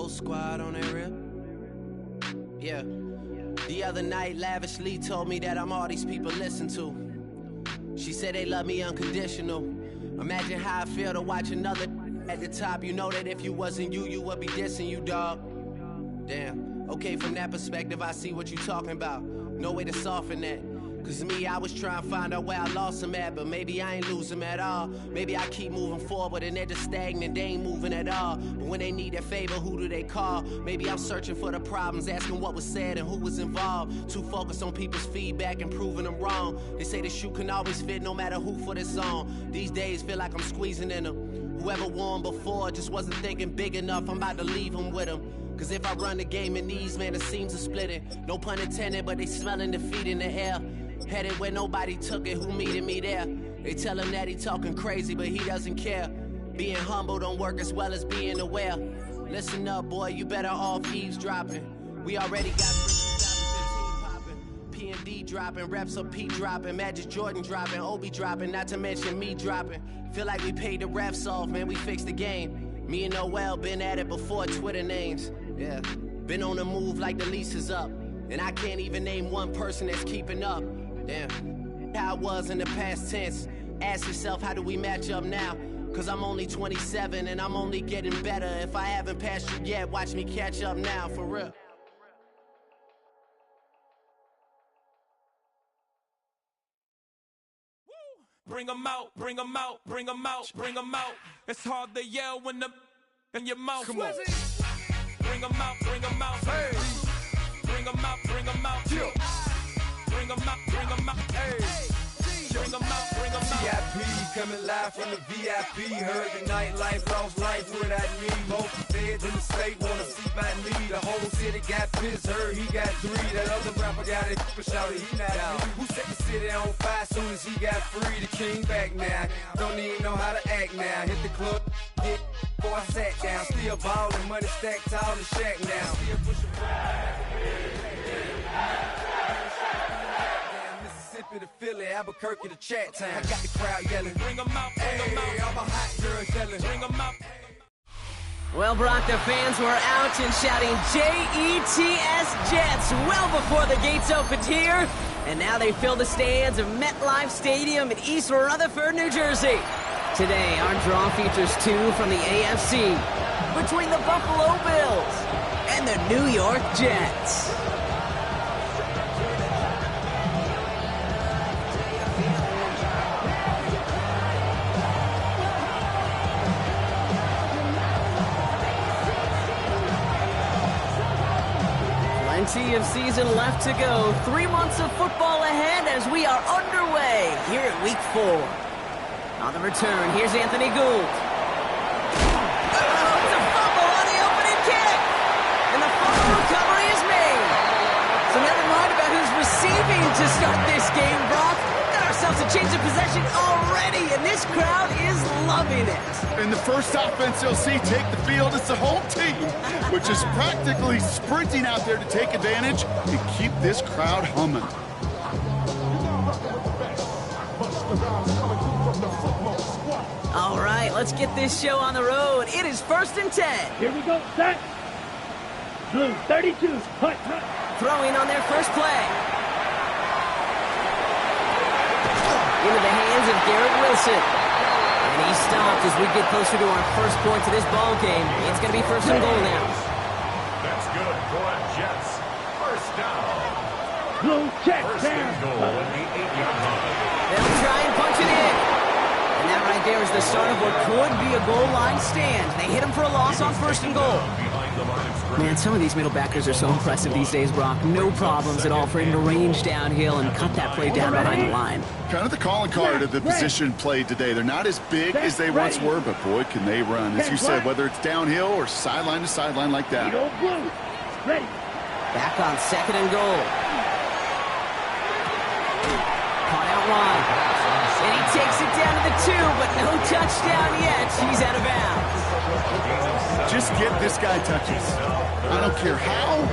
Whole squad on that rip. Yeah. The other night, Lavishly told me that I'm all these people listen to. She said they love me unconditional. Imagine how I feel to watch another at the top. You know that if you wasn't you, you would be dissing you, dog. Damn. Okay, from that perspective, I see what you talking about. No way to soften that. Cause me, I was trying to find out where I lost him at, but maybe I ain't lose him at all. Maybe I keep moving forward and they're just stagnant, they ain't moving at all. But when they need a favor, who do they call? Maybe I'm searching for the problems, asking what was said and who was involved. Too focused on people's feedback and proving them wrong. They say the shoe can always fit no matter who for the song. These days feel like I'm squeezing in them. Whoever won before just wasn't thinking big enough, I'm about to leave them with them. Cause if I run the game in these, man, the seams are splitting. No pun intended, but they smelling defeat in the air. Headed where nobody took it, who meeted me there? They tell him that he talking crazy, but he doesn't care. Being humble don't work as well as being aware. Listen up, boy, you better off eavesdropping. We already got 15 popping, P&D dropping, reps of P dropping, Magic Jordan dropping, Obi dropping, not to mention me dropping. Feel like we paid the refs off, man, we fixed the game. Me and Noel been at it before Twitter names. Yeah, been on the move like the lease is up. And I can't even name one person that's keeping up. Damn, how I was in the past tense. Ask yourself, how do we match up now? Cause I'm only 27 and I'm only getting better. If I haven't passed you yet, watch me catch up now, for real. Bring 'em out, bring 'em out, bring 'em out, bring 'em out. It's hard to yell when the in your mouth. Come on. Bring 'em out, bring 'em out. Hey. Bring 'em out, bring 'em out. Yeah. Bring 'em out, bring 'em out. Hey. Bring 'em out, bring 'em out. VIP coming live from the VIP. Heard the nightlife, lost life without me. Most feds in the state wanna see my knee. The whole city got pissed, heard he got 3. That other rapper got it, but shouted he not out. Who set the city on fire soon as he got free? The king back now, don't even know how to act now. Hit the club, hit before I sat down. Still ballin', money stacked tall in shack now. Still pushing Mississippi to Philly, Albuquerque to Chat Town. I got the crowd yelling, Bring 'em out, bring 'em out. Hey, all my hot girls yelling, Bring 'em out. Well, Brock, the fans were out and shouting J-E-T-S Jets well before the gates opened here. And now they fill the stands of MetLife Stadium in East Rutherford, New Jersey. Today, our draw features 2 from the AFC between the Buffalo Bills and the New York Jets. Plenty of season left to go. 3 months of football ahead as we are underway here at Week 4. On the return, here's Anthony Gould. Oh, it's a fumble on the opening kick. And the fumble recovery is made. So never mind about who's receiving to start this game, Brock. Got ourselves a change of possession already, and this crowd is loving it. And the first offense you'll see take the field is the home team, which is practically sprinting out there to take advantage and keep this crowd humming. All right, let's get this show on the road. It is 1st and 10. Here we go, set. Blue, 32, hut, hut. Throwing on their first play. Into the hands of Garrett Wilson. And he stopped as we get closer to our first point to this ball game. It's going to be 1st and goal now. That's good for the Jets. First down. Blue, check First down. and goal at the 8-yard line. They'll try and punch it in. And that right there is the start of what could be a goal line stand. They hit him for a loss on 1st and goal. Behind the line of scrimmage. Man, some of these middle backers are so impressive these days, Brock. No problems at all for him to range downhill and cut that play down behind the line. Kind of the calling card of the position played today. They're not as big as they once were, but boy, can they run. As you said, whether it's downhill or sideline to sideline like that. Blue, ready. Back on 2nd and goal. Caught out wide. And he takes it down to the 2, but no touchdown yet. He's out of bounds. Just get this guy touches. I don't care how,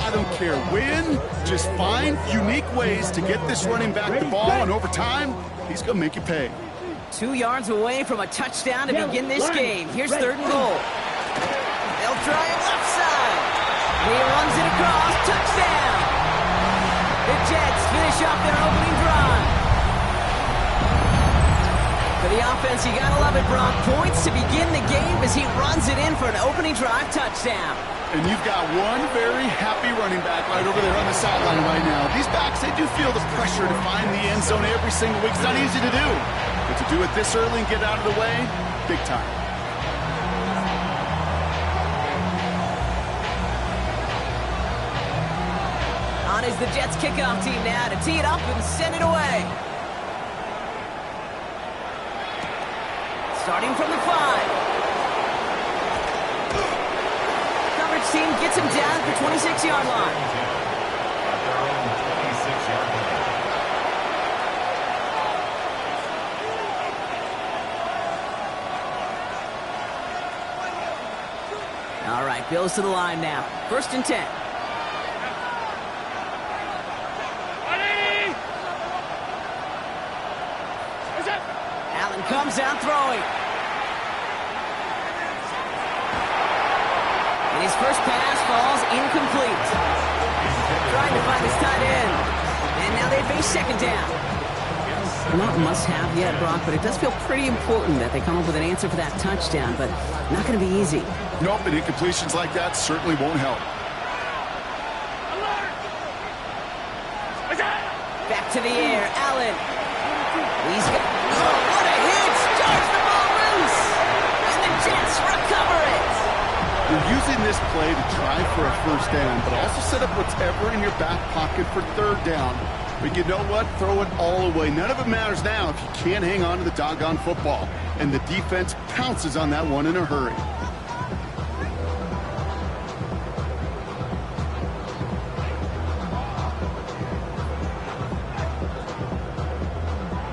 I don't care when. Just find unique ways to get this running back the ball, and over time, he's going to make you pay. 2 yards away from a touchdown to begin this game. Here's 3rd and goal. They'll try it left side. finish off their opening drive. For the offense, you gotta love it, Brock. Points to begin the game as he runs it in for an opening drive touchdown. And you've got one very happy running back right over there on the sideline right now. These backs, they do feel the pressure to find the end zone every single week. It's not easy to do. But to do it this early and get out of the way, big time. On is the Jets kickoff team now to tee it up and send it away. Starting from the 5. Coverage team gets him down at the 26-yard line. At their own 26-yard line. All right, Bills to the line now. 1st and 10. Allen comes out throwing. And his first pass falls incomplete. Trying to find his tight end. And now they face 2nd down. Not must-have yet, Brock, but it does feel pretty important that they come up with an answer for that touchdown, but not going to be easy. Nope, and incompletions like that certainly won't help. Back to the air, Allen. He's got... Oh, what a hit! Charge the ball loose! And the Jets recover it! You're using this play to try for a 1st down, but also set up whatever in your back pocket for 3rd down. But you know what? Throw it all away. None of it matters now if you can't hang on to the doggone football. And the defense pounces on that one in a hurry.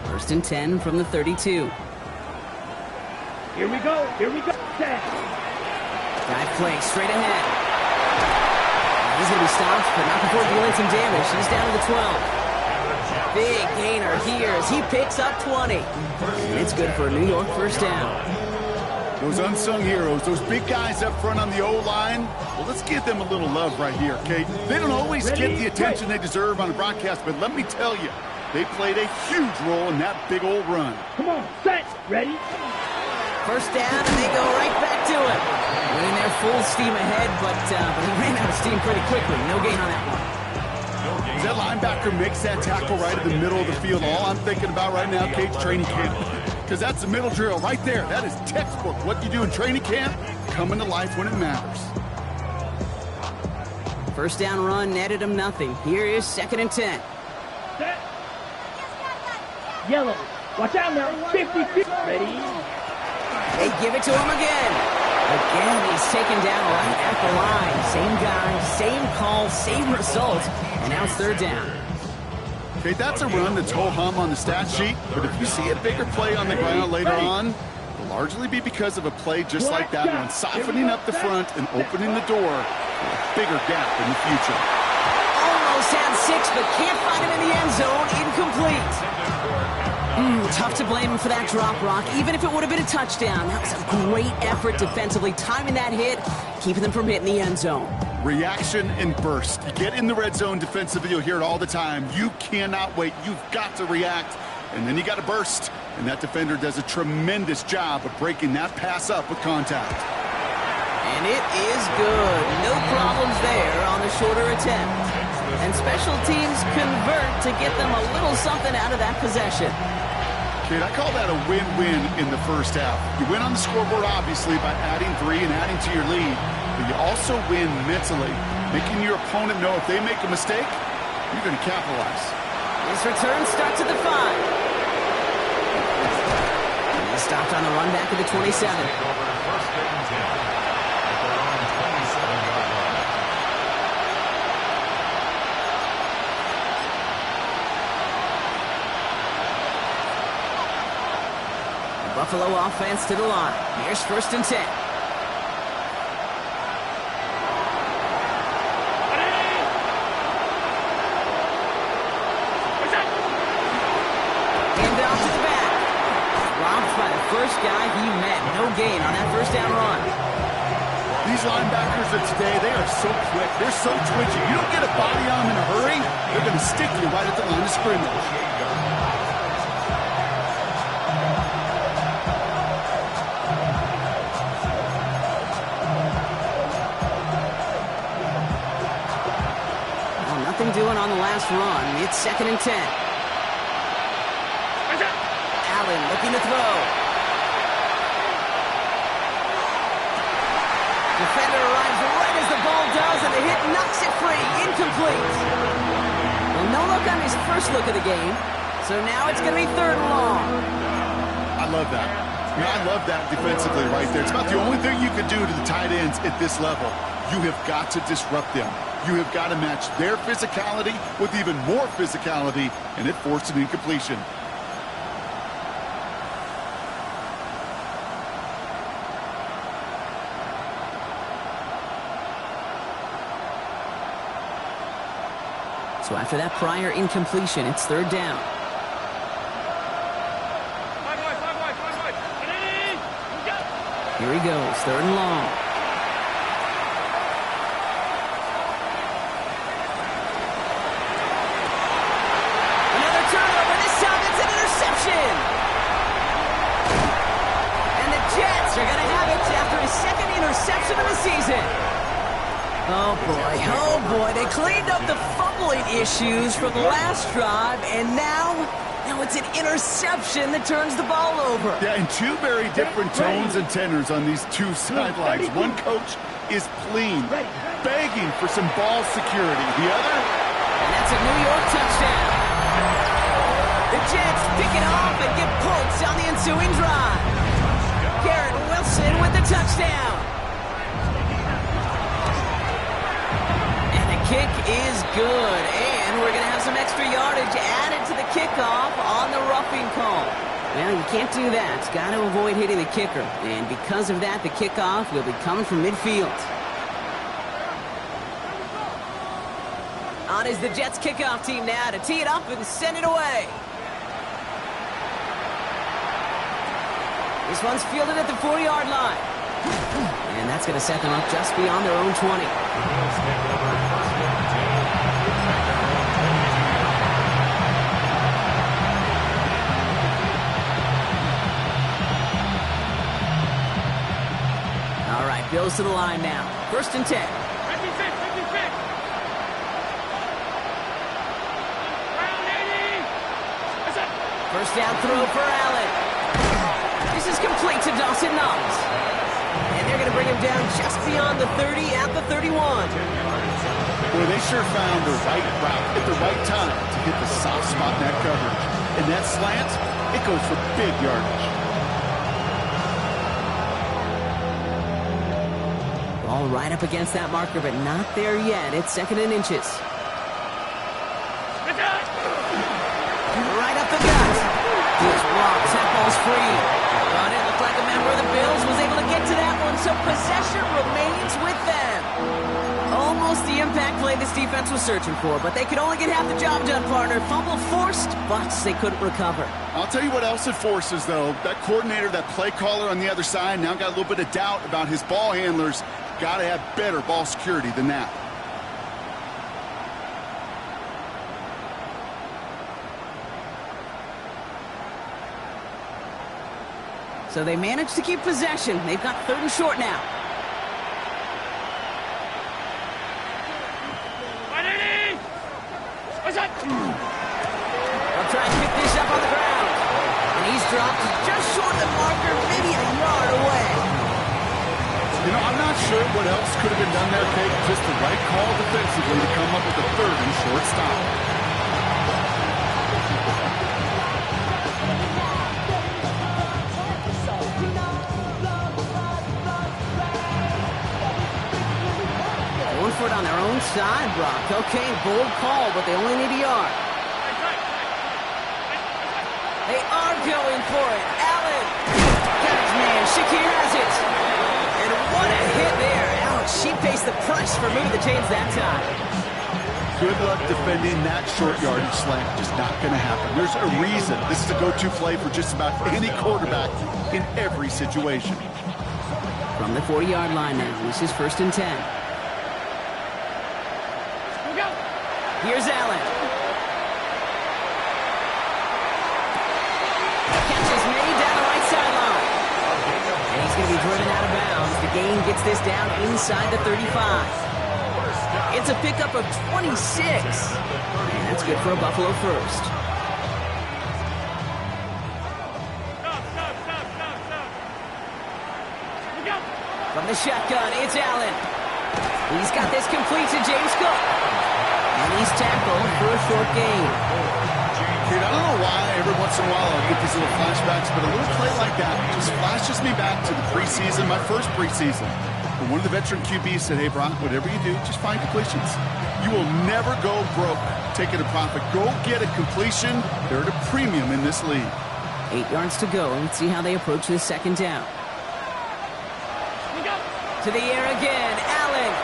First and 10 from the 32. Here we go. Dive play straight ahead. He's going to be stopped, but not before dealing some damage. He's down to the 12. Big gainer here as he picks up 20. And it's good for a New York 1st down. Those unsung heroes, those big guys up front on the O-line, well, let's give them a little love right here, okay? They don't always get the attention they deserve on a broadcast, but let me tell you, they played a huge role in that big old run. Come on, set, ready? 1st down, and they go right back to it. Winning their full steam ahead, but he ran out of steam pretty quickly. No gain on that one. As that linebacker makes that tackle right in the middle of the field, all I'm thinking about right now, Cage, training camp. Because that's the middle drill right there. That is textbook. What you do in training camp, coming to life when it matters. 1st down run netted him nothing. Here is 2nd and 10. Set. Yellow. Watch out now. 50-50. Ready? They give it to him again. Again, he's taken down right at the line. Same guy, same call, same result. And now it's 3rd down. Okay, that's a run that's ho-hum on the stat sheet, but if you see a bigger play on the ground later on, it'll largely be because of a play just like that one, softening up the front and opening the door for a bigger gap in the future. Almost had 6, but can't find him in the end zone. Incomplete. Tough to blame him for that drop, Rock. Even if it would have been a touchdown, that was a great effort defensively, timing that hit, keeping them from hitting the end zone. Reaction and burst. You get in the red zone defensively, you'll hear it all the time. You cannot wait. You've got to react, and then you got to burst. And that defender does a tremendous job of breaking that pass up with contact. And it is good. No problems there on the shorter attempt. And special teams convert to get them a little something out of that possession. Kid, I call that a win-win in the 1st half. You win on the scoreboard, obviously, by adding 3 and adding to your lead. But you also win mentally, making your opponent know if they make a mistake, you're going to capitalize. His return starts at the 5. He stopped on the run back at the 27. First and 10 at their own 27-yard line. Buffalo offense to the line. Here's 1st and 10. Hand off to the back. Robbed by the first guy he met. No gain on that 1st down run. These These linebackers of today, they are so quick. They're so twitchy. You don't get a body on them in a hurry, they're going to stick you right at the line of scrimmage. Well, nothing doing on the last run. It's 2nd and 10. Allen looking to throw. Defender arrives right as the ball does, and the hit knocks it free. Incomplete. Well, no look on his first look of the game, so now it's going to be 3rd and long. I love that. I love that defensively right there. It's about the only thing you could do to the tight ends at this level. You have got to disrupt them. You have got to match their physicality with even more physicality, and it forced an incompletion. So after that prior incompletion, it's 3rd down. Here he goes, 3rd and long. Another turnover, this time it's an interception. And the Jets are going to have it after his 2nd interception of the season. Oh boy, they cleaned up the fumbling issues from the last drive, and now it's an interception that turns the ball over. Yeah, and two very different tones and tenors on these two sidelines. One coach is pleased, begging for some ball security. The other? And that's a New York touchdown. The Jets pick it off and get points on the ensuing drive. Garrett Wilson with the touchdown. Kick is good, and we're going to have some extra yardage added to the kickoff on the roughing call. Well, you can't do that. It's got to avoid hitting the kicker, and because of that, the kickoff will be coming from midfield. On is the Jets kickoff team now to tee it up and send it away. This one's fielded at the 4-yard line. And that's going to set them up just beyond their own 20. All right, Bills to the line now. 1st and 10. 56. First down throw for Allen. This is complete to Dawson Knox. And they're going to bring him down just beyond the 30 at the 31. Well, they sure found the right route at the right time to hit the soft spot in that coverage. And that slant, it goes for big yardage. Ball right up against that marker, but not there yet. It's 2nd and inches. Right up the gut. He's blocked. That ball's free. But it looked like a member of the Bills was able to get to that one, so possession remains with them. Almost the impact play this defense was searching for, but they could only get half the job done, partner. Fumble forced, but they couldn't recover. I'll tell you what else it forces, though. That coordinator, that play caller on the other side, now got a little bit of doubt about his ball handlers. Got to have better ball security than that. So they managed to keep possession. They've got 3rd and short now. They'll try and pick this up on the ground. And he's dropped just short of the marker, maybe a yard away. You know, I'm not sure what else could have been done there, Kate. Just the right call defensively to come up with a 3rd and short stop. Going for it on their own side, Brock. Okay, bold call, but they only need a yard. They are going for it. Allen. Got his man. Shakir has it. And what a hit there. Alex, she faced the price for moving the chains that time. Good luck defending that short yardage slant. Just not going to happen. There's a reason this is a go-to play for just about any quarterback in every situation. From the 40-yard line now. This is 1st and 10. Here's Allen. Catch is made down the right sideline. And he's going to be driven out of bounds. The gain gets this down inside the 35. It's a pickup of 26. And that's good for a Buffalo first. From the shotgun, it's Allen. He's got this complete to James Cook. And he's tackled for a short gain. Kid, I don't know why every once in a while I'll get these little flashbacks, but a little play like that just flashes me back to the preseason, my first preseason. And one of the veteran QBs said, hey, Brock, whatever you do, just find completions. You will never go broke taking a profit. Go get a completion. They're at a premium in this league. 8 yards to go. Let's see how they approach this 2nd down. To the air again, Allen.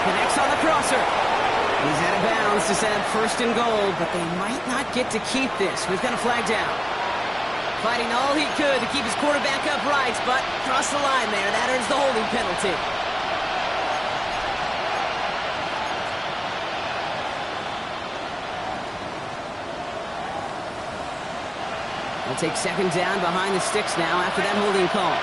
Connects on the crosser. He's out of bounds to set up 1st and goal, but they might not get to keep this. We've got a flag down. Fighting all he could to keep his quarterback upright, but cross the line there. That earns the holding penalty. They'll take 2nd down behind the sticks now after that holding call.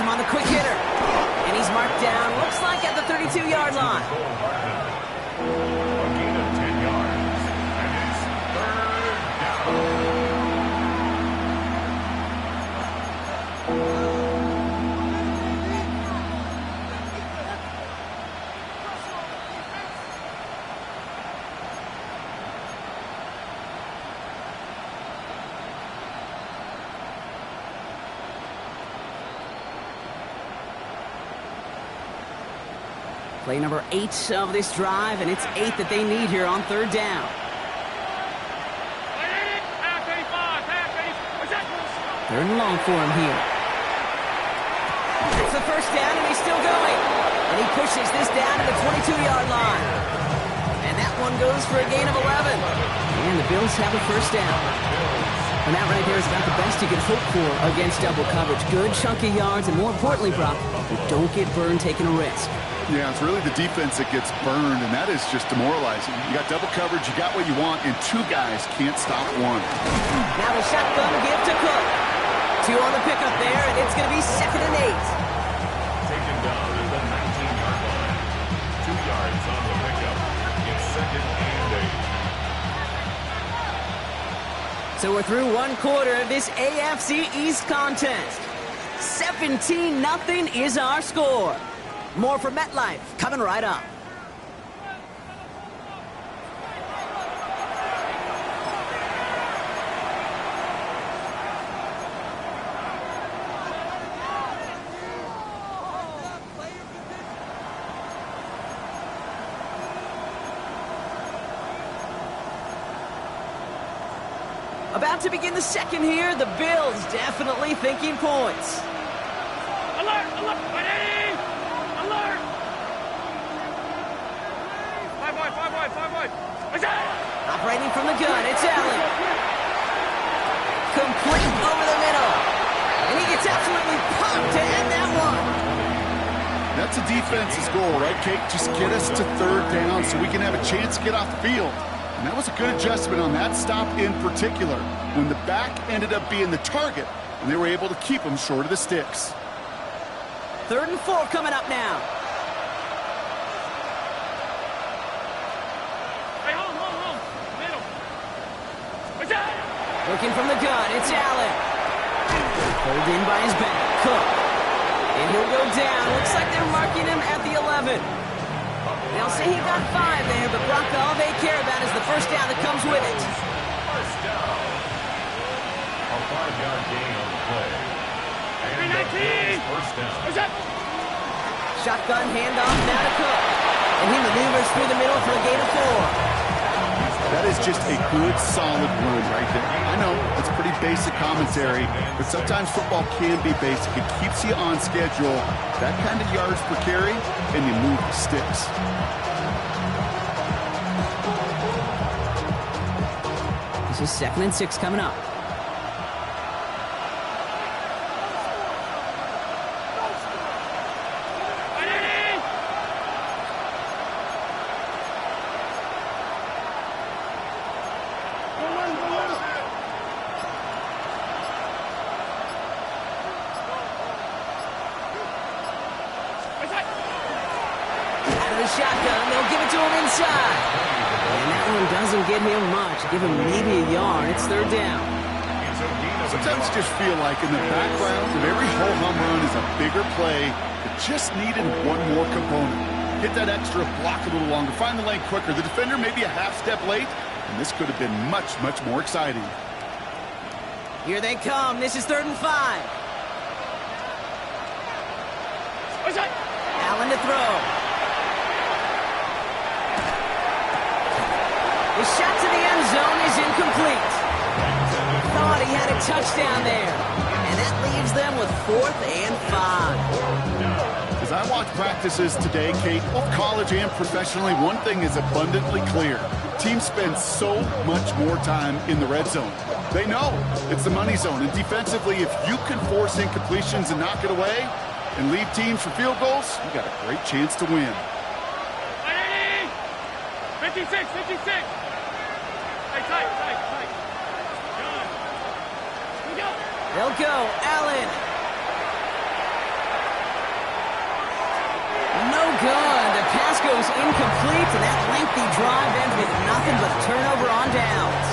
On the quick hitter. And he's marked down, looks like at the 32-yard line. A gain of 10 yards. And it's 3rd down. Play number 8 of this drive, and it's 8 that they need here on 3rd down. Third and long for him here. It's the 1st down, and he's still going. And he pushes this down to the 22-yard line. And that one goes for a gain of 11. And the Bills have a 1st down. And that right there is about the best you can hope for against double coverage. Good chunky yards, and more importantly, Brock, you don't get burned taking a risk. Yeah, it's really the defense that gets burned, and that is just demoralizing. You got double coverage, you got what you want, and 2 guys can't stop one. Now the shotgun give to Cook. 2 on the pickup there, and it's going to be 2nd and 8. Taken down at the 19-yard line. 2 yards on the pickup. It's 2nd and 8. So we're through 1 quarter of this AFC East contest. 17-0 is our score. More from MetLife coming right up. About to begin the 2nd here. The Bills definitely thinking points. Alert! Alert! Ready! Alert! 5 wide. Operating from the gun, it's Allen. Complete over the middle. And he gets absolutely pumped to end that one. That's a defense's goal, right, Kate? Just get us to 3rd down so we can have a chance to get off the field. And that was a good adjustment on that stop in particular, when the back ended up being the target, and they were able to keep him short of the sticks. 3rd and 4 coming up now. Hey, hold. Middle. Looking from the gun, it's Allen. Pulled in by his back, Cook. And he'll go down. Looks like they're marking him at the 11. They'll say he got 5 there, but Brock, all they care about is the 1st down that comes with it. 1st down. A 5-yard gain on the play. And the Bills' 1st down. Shotgun handoff now to Cook. And he maneuvers through the middle for a gain of 4. That is just a good, solid run right there. I know, it's pretty basic commentary, but sometimes football can be basic. It keeps you on schedule, that kind of yards per carry, and you move the sticks. This is 2nd and 6 coming up. Shotgun, they'll give it to him inside. And that one doesn't get him much. Give him maybe a yard. It's 3rd down. Sometimes you just feel like in the background of every ho-hum run is a bigger play that just needed one more component. Hit that extra block a little longer. Find the lane quicker. The defender may be a half step late, and this could have been much, much more exciting. Here they come. This is 3rd and 5. Allen to throw. The shot to the end zone is incomplete. Thought he had a touchdown there. And that leaves them with 4th and 5. As I watch practices today, Kate, both college and professionally, one thing is abundantly clear. Teams spend so much more time in the red zone. They know it's the money zone. And defensively, if you can force incompletions and knock it away and lead teams for field goals, you got a great chance to win. 56. Tight. They'll go. Allen. No good. The pass goes incomplete, and that lengthy drive ends with nothing but turnover on downs.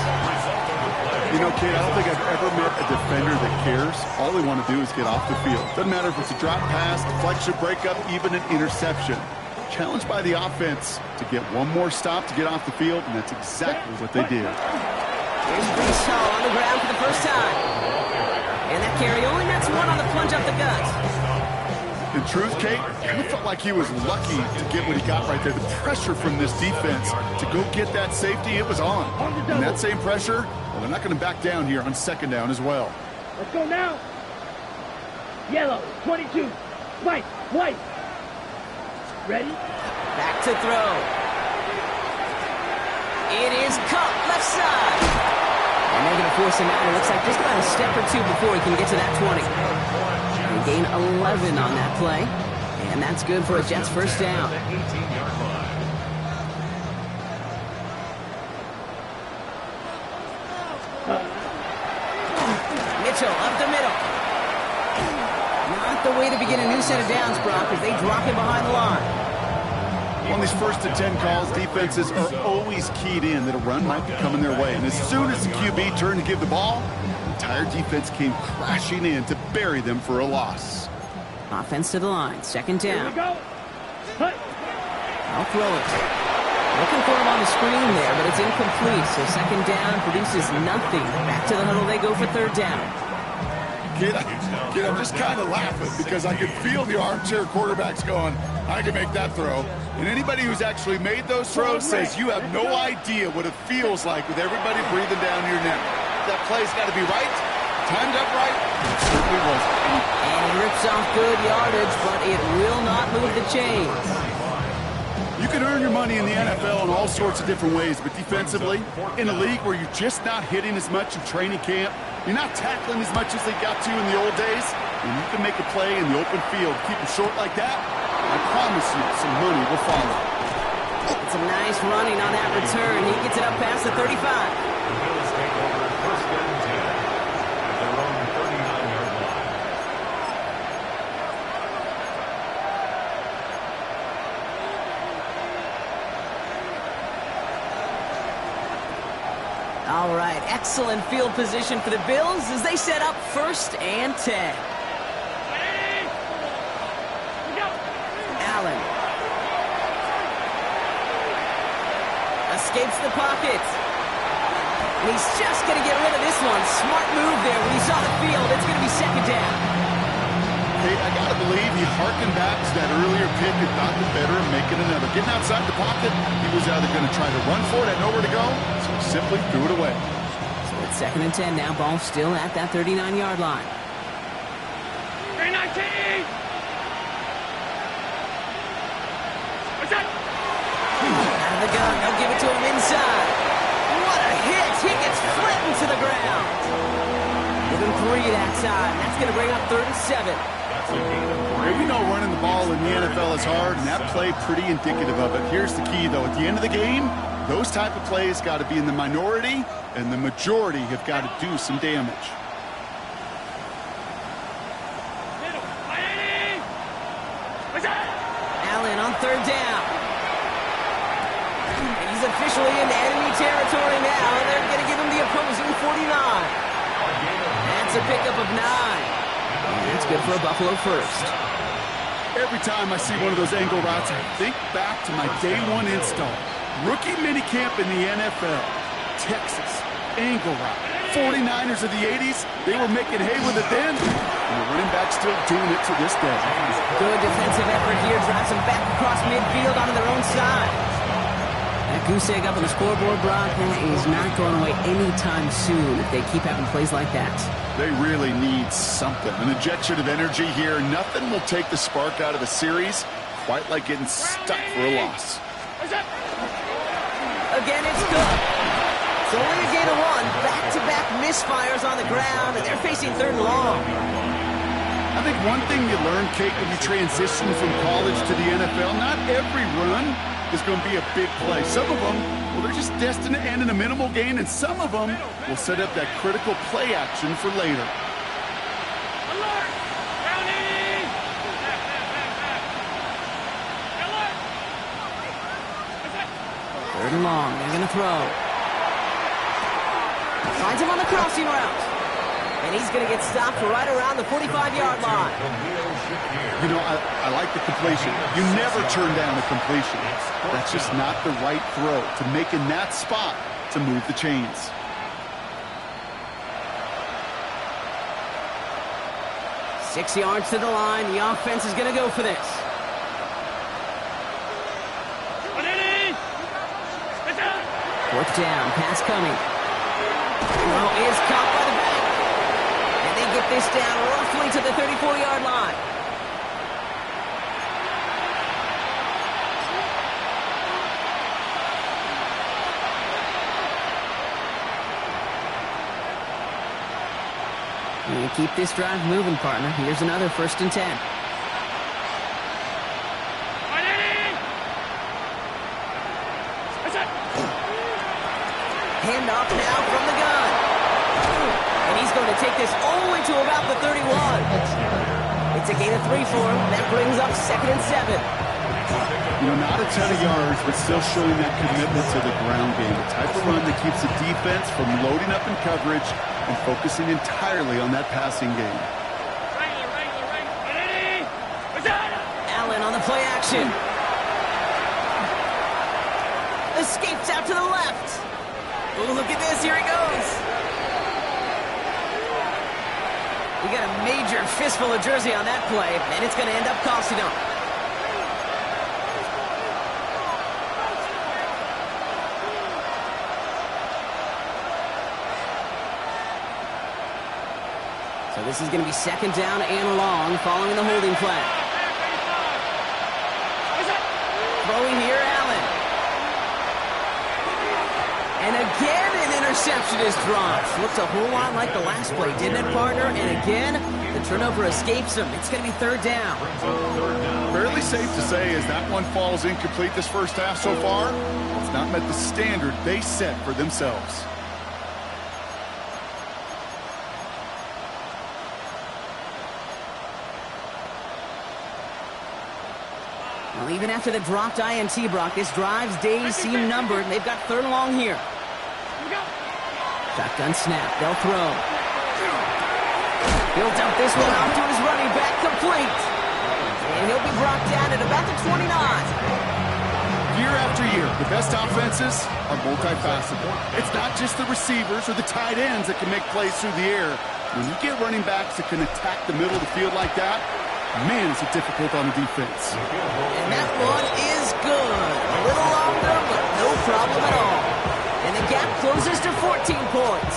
You know, Kate, I don't think I've ever met a defender that cares. All they want to do is get off the field. Doesn't matter if it's a drop pass, deflection, breakup, even an interception. Challenged by the offense to get one more stop to get off the field, and that's exactly what they did. Here's Breece Hall on the ground for the first time. And that carry only nets one on the plunge up the gut. In truth, Kate, I kind of felt like he was lucky to get what he got right there. The pressure from this defense to go get that safety, it was on. And that same pressure, well, they're not going to back down here on 2nd down as well. Let's go now. Yellow, 22. White. Ready? Back to throw. It is caught left side. And they're going to force him out. It looks like just about a step or two before he can get to that 20. They gain 11 on that play. And that's good for a Jets first down. Mitchell up the middle. Not the way to begin a new set of downs, Brock, as they drop him behind the line. On these 1st and 10 calls, defenses are always keyed in that a run might be coming their way. And as soon as the QB turned to give the ball, the entire defense came crashing in to bury them for a loss. Offense to the line. 2nd down. Go. I'll throw it. Looking for him on the screen there, but it's incomplete. So 2nd down produces nothing. Back to the huddle they go for 3rd down. Kid, I'm just kind of laughing because I can feel the armchair quarterbacks going, I can make that throw. And anybody who's actually made those throws says you have no idea what it feels like with everybody breathing down your neck. That play's got to be right, timed up right, and it certainly wasn't. And he rips off good yardage, but it will not move the chains. You can earn your money in the NFL in all sorts of different ways, but defensively, in a league where you're just not hitting as much in training camp, you're not tackling as much as they got to in the old days, and you can make a play in the open field, keep it short like that, I promise you some money will follow. It's a nice running on that return. He gets it up past the 35. The Bills take over 1st and 10 at their own 39-yard line. All right, excellent field position for the Bills as they set up 1st and 10. Allen escapes the pocket. And he's just going to get rid of this one. Smart move there when he saw the field. It's going to be 2nd down. Hey, I got to believe he harkened back to that earlier pick and thought the better of making another. Getting outside the pocket, he was either going to try to run for it, had nowhere to go, so he simply threw it away. So it's 2nd and 10 now. Ball still at that 39-yard line. 319! What's that? Out of the gun. They'll give it to him inside. What a hit. He gets flattened to the ground. Give him 3 that time. That's going to bring up 3rd and 7. That's a gain of 3. Hey, we know running the ball in the NFL is hard, and that play pretty indicative of it. Here's the key, though. At the end of the game, those type of plays got to be in the minority, and the majority have got to do some damage. Middle. 180! What's that? Allen on 3rd down. He's officially in enemy territory now. They're going to give him the opposing 49. That's a pickup of 9. That's good for a Buffalo first. Every time I see one of those angle routes, I think back to my day 1 install. Rookie minicamp in the NFL. Texas, angle route. 49ers of the 80s, they were making hay with it then, and the running back still doing it to this day. Good defensive effort here. Drives them back across midfield onto their own side. That goose egg up on the scoreboard, Brock, that is not going away anytime soon if they keep having plays like that. They really need something. An injection of energy here. Nothing will take the spark out of a series quite like getting stuck for a loss. Again, it's good. It's only a gain of 1. Back-to-back misfires on the ground, and they're facing 3rd and long. I think one thing you learn, Kate, when you transition from college to the NFL, not every run is going to be a big play. Some of them, well, they're just destined to end in a minimal gain, and some of them will set up that critical play action for later. Alert! Down 80! Alert! What's that? 3rd and long. They're going to throw. Finds him on the crossing route. And he's going to get stopped right around the 45-yard line. You know, I like the completion. You never turn down the completion. That's just not the right throw to make in that spot to move the chains. Six yards to the line. The offense is going to go for this. 180! It's out! 4th down. Pass coming. Throw is caught by the back. And they get this down roughly to the 34-yard line. You keep this drive moving, partner. Here's another 1st and 10. 180! What's that? Handoff now from the gun. And he's going to take this only to about the 31. It's a gain of 3 for him. That brings up 2nd and 7. You know, not a ton of yards, but still showing that commitment to the ground game. The type of run that keeps the defense from loading up in coverage and focusing entirely on that passing game. Regular. 180! What's that? Allen on the play action. Escapes out to the left. Oh, look at this. Here he goes. We got a major fistful of jersey on that play, and it's going to end up costing him. So this is going to be 2nd down and long following the holding flag. Throwing here, Allen. And again, an interception is dropped. Looked a whole lot like the last play, didn't it, partner? And again, the turnover escapes him. It's going to be 3rd down. Fairly safe to say as that one falls incomplete this first half so far, it's not met the standard they set for themselves. Well, even after the dropped INT, Brock, this drive's days seem numbered, and they've got 3rd and long here. Shotgun snap. They'll throw. He'll dump this one off to his running back, complete. And he'll be brought down at about the 29. Year after year, the best offenses are multifaceted. It's not just the receivers or the tight ends that can make plays through the air. When you get running backs that can attack the middle of the field like that, Man, is it difficult on the defense. And that one is good. A little longer, but no problem at all. And the gap closes to 14 points.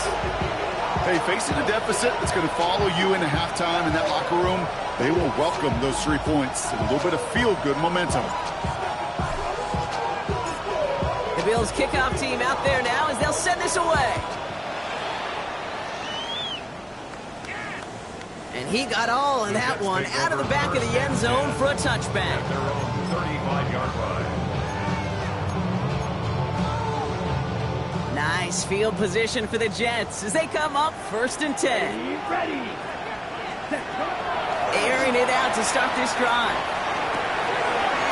Hey, facing a deficit that's going to follow you into halftime in that locker room, they will welcome those 3 points and a little bit of feel-good momentum. The Bills kickoff team out there now as they'll send this away. And he got all of that one out of the back of the end zone for a touchback. Their own 35-yard line. Nice field position for the Jets as they come up 1st and 10. Ready. Airing it out to start this drive.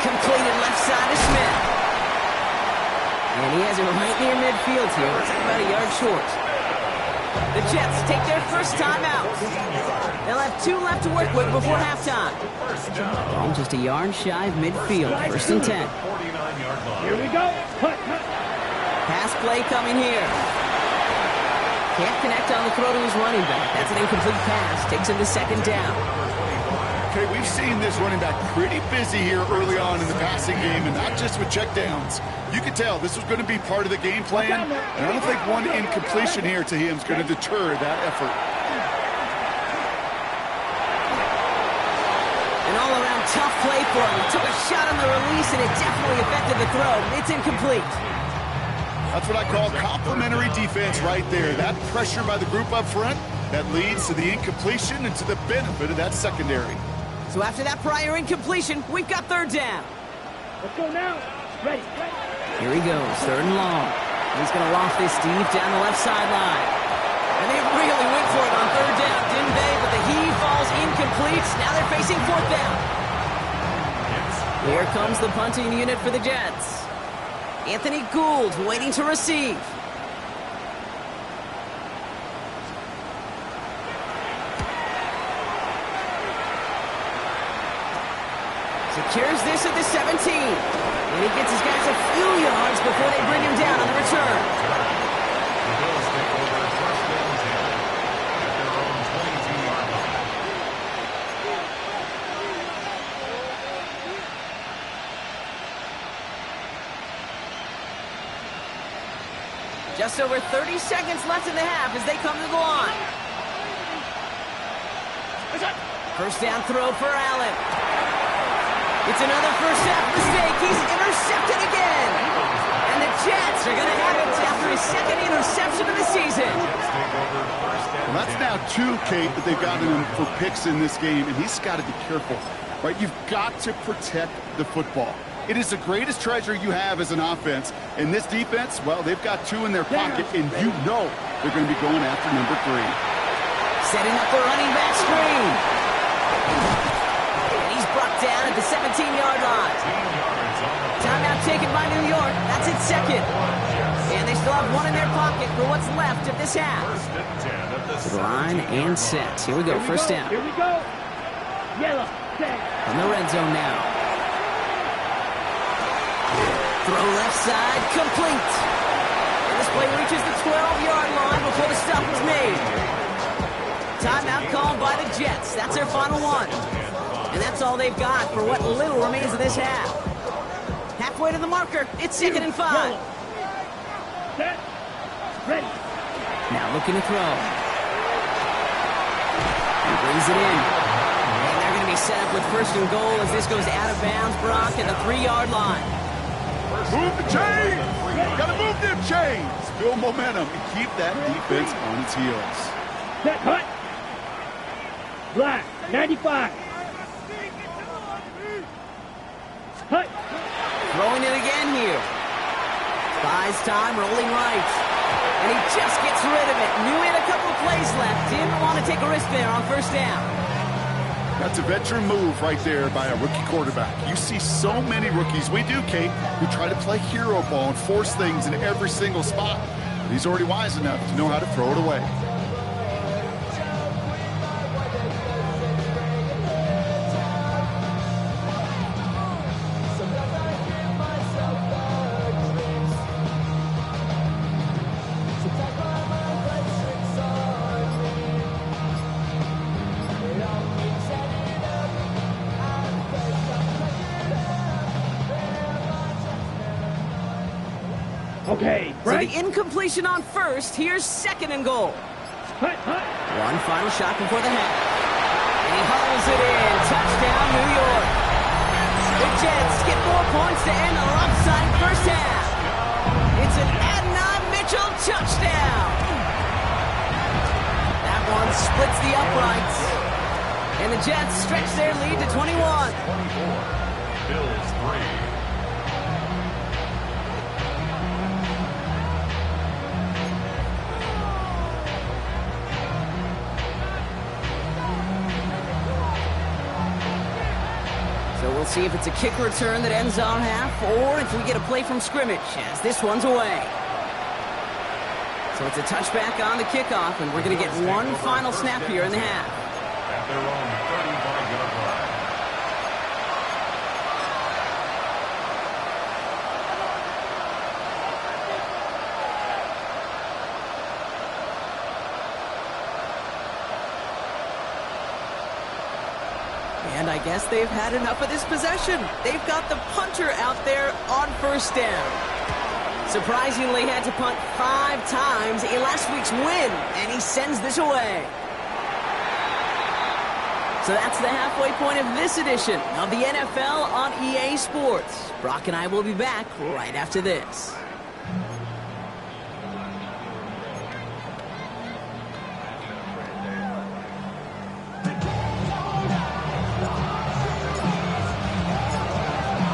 Completed left side to Smith. And he has it right near midfield here. It's about a yard short. The Jets take their first time out. They'll have 2 left to work with before halftime. Ball just a yard shy of midfield. 1st and 10. 49-yard line. Here we go. Cut. Pass play coming here. Can't connect on the throw to his running back. That's an incomplete pass. Takes him to 2nd down. Okay, we've seen this running back pretty busy here early on in the passing game, and not just with checkdowns. You could tell this was going to be part of the game plan, and I don't think one incompletion here to him is going to deter that effort. An all-around tough play for him. He took a shot on the release, and it definitely affected the throw. It's incomplete. That's what I call complimentary defense right there. That pressure by the group up front, that leads to the incompletion and to the benefit of that secondary. So after that prior incompletion, we've got 3rd down. Let's go now. Ready. Here he goes, 3rd and long. He's going to loft this deep down the left sideline. And they really went for it on 3rd down, didn't they? But the heave falls incomplete. Now they're facing 4th down. Here comes the punting unit for the Jets. Anthony Gould waiting to receive. Secures this at the 17. And he gets his guys a few yards before they bring him down on the return. The Bills take over 1st and 10 at their own 22-yard line. Just over 30 seconds left in the half as they come to the line. First down throw for Allen. It's another first half mistake. He's intercepted again. And the Jets are going to have it after his 2nd interception of the season. Well, that's now 2, Kate, that they've gotten him for picks in this game, and he's got to be careful, right? You've got to protect the football. It is the greatest treasure you have as an offense. And this defense, well, they've got 2 in their pocket, and you know they're going to be going after number 3. Setting up the running back screen. And he's brought down at the 17-yard line. Timeout taken by New York. That's its 2nd. And they still have 1 in their pocket for what's left of this half. To the line and set. Here we go, first down. Here we go. Yellow. Set. In the red zone now. Throw left side, complete. And this play reaches the 12-yard line before the stop was made. Timeout called by the Jets. That's their final one. And that's all they've got for what little remains of this half. Halfway to the marker, it's 2nd and 5. Set. Ready. Now looking to throw. He brings it in. And they're going to be set up with 1st and goal as this goes out of bounds, Brock, at the 3-yard line. Move the chains! Gotta move them chains! Build momentum and keep that defense on its heels. Set. Cut. Black. 95. Cut. Throwing it again here. Buys time, rolling right. And he just gets rid of it. Knew he had a couple plays left. Didn't want to take a risk there on 1st down. That's a veteran move right there by a rookie quarterback. You see so many rookies, we do, Kate, who try to play hero ball and force things in every single spot. But he's already wise enough to know how to throw it away. Okay, So break. the incompletion on first. Here's second and goal. One final shot before the half. And he hauls it in. Touchdown, New York. The Jets get 4 points to end the lopsided first half. It's an Adonai Mitchell touchdown. That one splits the uprights. And the Jets stretch their lead to 21. 24. Bills 3. So we'll see if it's a kick return that ends our half, or if we get a play from scrimmage, as this one's away. So it's a touchback on the kickoff, and we're going to get one final snap here in the half. At their own 35-yard line. And I guess they've had enough of this possession. They've got the punter out there on first down. Surprisingly had to punt 5 times in last week's win, and he sends this away. So that's the halfway point of this edition of the NFL on EA Sports. Brock and I will be back right after this.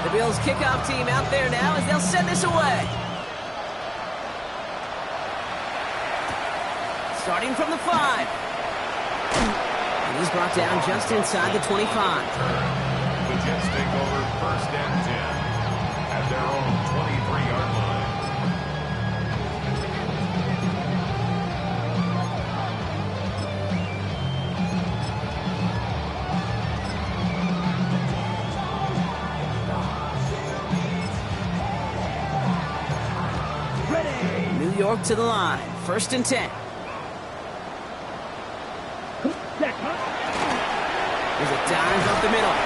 The Bills kickoff team out there now as they'll send this away. Starting from the 5. And he's brought down just inside the 25. The Jets take over first and 10 at their own 23-yard line. New York to the line. First and 10. There's a dive up the middle.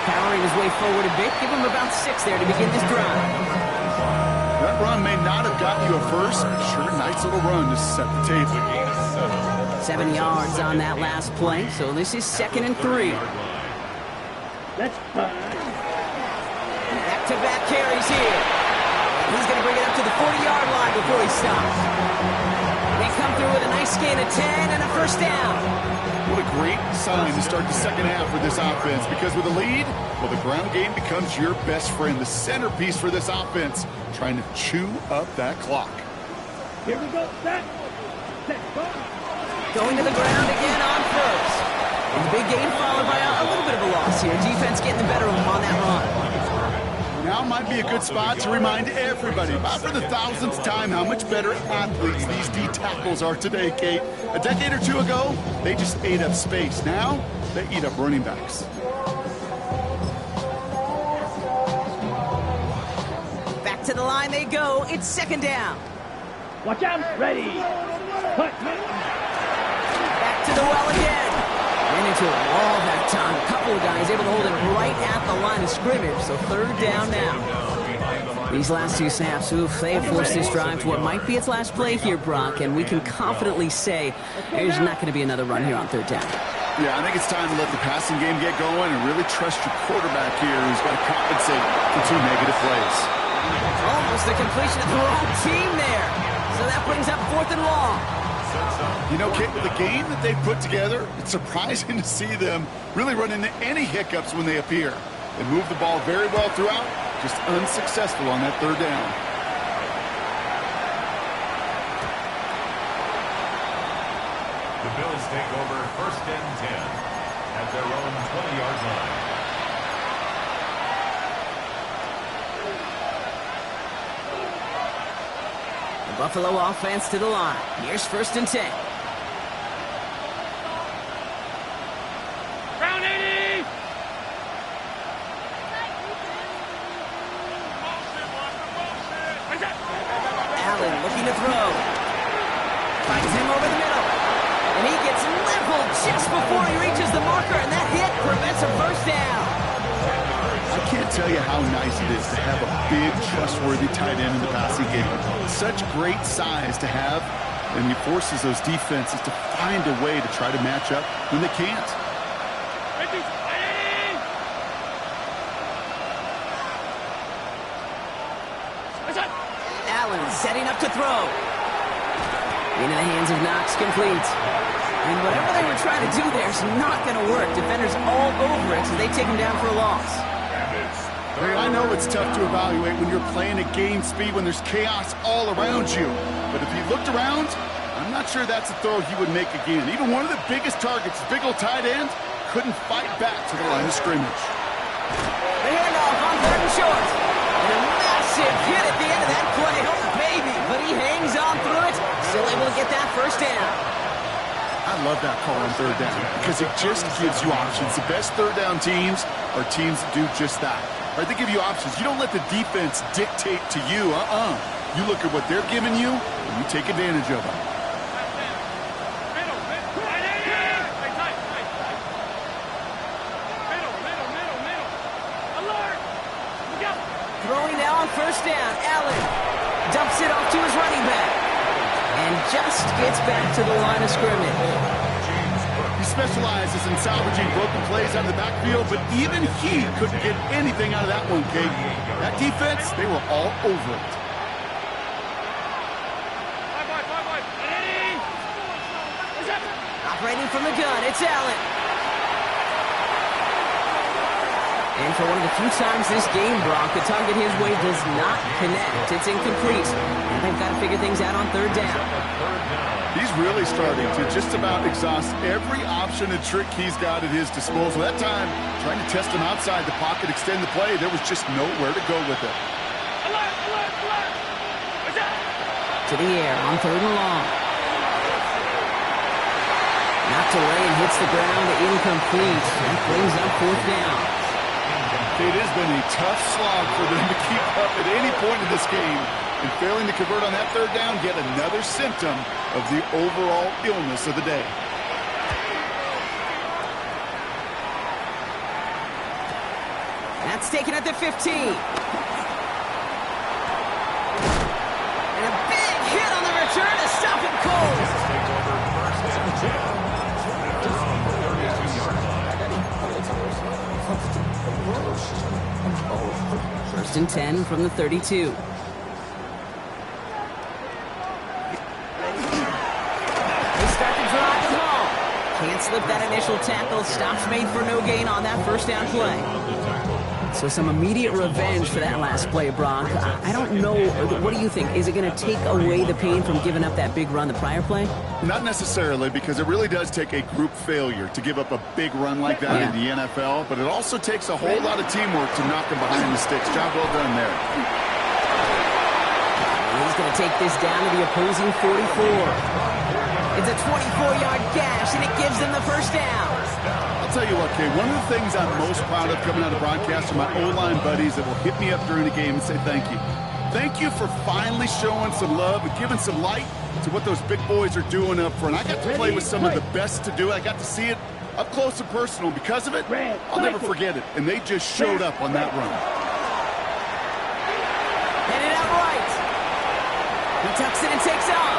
Powering his way forward a bit. Give him about 6 there to begin this drive. That run may not have got you a first, but sure, nice little run to set the table. 7 yards on that last play, so this is second and 3. That's fine. Back-to-back carries here. He's going to bring it up to the 40-yard line before he stops. They come through with a nice gain of 10 and a first down. What a great sign to start the second half for this offense, because with a lead, well, the ground game becomes your best friend, the centerpiece for this offense, trying to chew up that clock. Here we go. Set. Go. Going to the ground again on first. And the big gain followed by a little bit of a loss here. Defense getting the better of him on that run. Now might be a good spot to remind everybody, about for the 1000th time, how much better athletes these D tackles are today, Kate. A decade or two ago, they just ate up space. Now, they eat up running backs. Back to the line they go. It's second down. Watch out. Ready. Back To the well again. Ran into a wall that time. A couple of guys able to hold it right at the line of scrimmage. So third down now. These last 2 snaps, they have forced this drive to what might be its last play here, Brock. And we can confidently say there's not going to be another run here on third down. Yeah, I think it's time to let the passing game get going and really trust your quarterback here, who's got to compensate for 2 negative plays. Almost the completion of the wrong team there. So that brings up 4th and long. You know, Kate, with the game that they've put together, it's surprising to see them really run into any hiccups when they appear. They move the ball very well throughout, just unsuccessful on that third down. The Bills take over first and 10 at their own 20-yard line. The Buffalo offense to the line. Here's first and 10. Round 80. Allen looking to throw. Finds him over the middle. And he gets leveled just before he reaches the marker, and that hit prevents a first down. I can't tell you how nice it is to have a big, trustworthy tight end in the passing game. Such great size to have, and he forces those defenses to find a way to try to match up when they can't. Allen setting up to throw. Into the hands of Knox, complete. And whatever they were trying to do there is not going to work. Defenders all over it, so they take him down for a loss. Hey, I know it's tough to evaluate when you're playing at game speed when there's chaos all around you. But if he looked around, I'm not sure that's a throw he would make again. Even one of the biggest targets, big old tight end, couldn't fight back to the line of scrimmage. The handoff on 3rd and short. And a massive hit at the end of that play. Oh, baby. But he hangs on through it. Still able to get that first down. I love that call on 3rd down because it just gives you options. The best 3rd down teams are teams that do just that. Right? They give you options. You don't let the defense dictate to you. You look at what they're giving you, and you take advantage of it. Throwing now on 1st down. Allen dumps it off to his running back. And just gets back to the line of scrimmage. He specializes in salvaging broken plays out of the backfield, but even he couldn't get anything out of that one, Kate. That defense, they were all over it. Operating from the gun, it's Allen. And for one of the few times this game, Brock, the target his way does not connect. It's incomplete. And they've got to figure things out on 3rd down. He's really starting to just about exhaust every option and trick he's got at his disposal. That time, trying to test him outside the pocket, extend the play, there was just nowhere to go with it. To the air on 3rd and long. Knocked away and hits the ground, incomplete. That brings up 4th down. It has been a tough slog for them to keep up at any point in this game. And failing to convert on that 3rd down, yet another symptom of the overall illness of the day. That's taken at the 15. And a big hit on the return to stop him cold. 1st and 10 from the 32. They start to drive the ball. Can't slip that initial tackle. Stops made for no gain on that 1st down play. So some immediate revenge for that last play, Brock. I don't know. What do you think? Is it going to take away the pain from giving up that big run the prior play? Not necessarily, because it really does take a group failure to give up a big run like that in the NFL, but it also takes a whole lot of teamwork to knock them behind the sticks. Job well done there. He's going to take this down to the opposing 44. It's a 24-yard gash, and it gives them the 1st down. I'll tell you what, Kay, one of the things I'm most proud of coming out of broadcast are my O-line buddies that will hit me up during the game and say thank you. Thank you for finally showing some love and giving some light to what those big boys are doing up front. I got to play with some of the best to do it. I got to see it up close and personal. Because of it, I'll never forget it. And they just showed up on that run. Headed out right. He tucks it and takes off.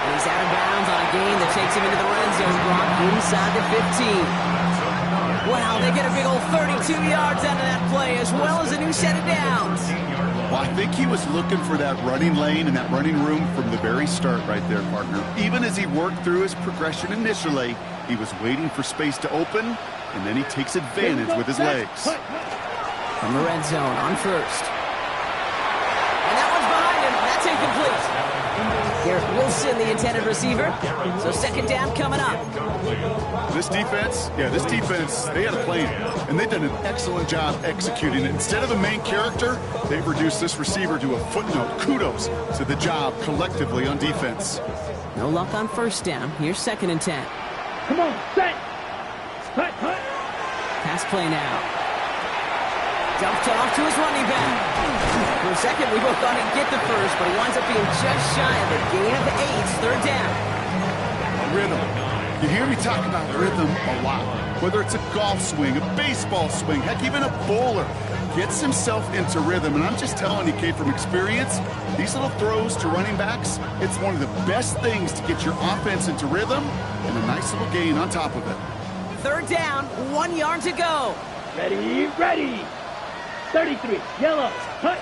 And he's out of bounds on a gain that takes him into the red zone block inside the 15. Wow, they get a big old 32 yards out of that play, as well as a new set of downs. Well, I think he was looking for that running lane and that running room from the very start right there, partner. Even as he worked through his progression initially, he was waiting for space to open, and then he takes advantage with his legs. From the red zone on 1st. And that one's behind him. That's incomplete. Garrett Wilson, the intended receiver. So 2nd down coming up. This defense, they had a plan, and they've done an excellent job executing it. Instead of the main character, they've reduced this receiver to a footnote. Kudos to the job collectively on defense. No luck on 1st down. Here's 2nd and 10. Come on, set. Hut. Pass play now. Dumped off to his running back. For a second, we both thought he'd get the first, but he winds up being just shy of a gain of 8. 3rd down. Rhythm. You hear me talk about rhythm a lot. Whether it's a golf swing, a baseball swing, heck, even a bowler gets himself into rhythm. And I'm just telling you, Kate, from experience, these little throws to running backs, it's one of the best things to get your offense into rhythm and a nice little gain on top of it. Third down, 1 yard to go. Ready, ready. 33, yellow, cut.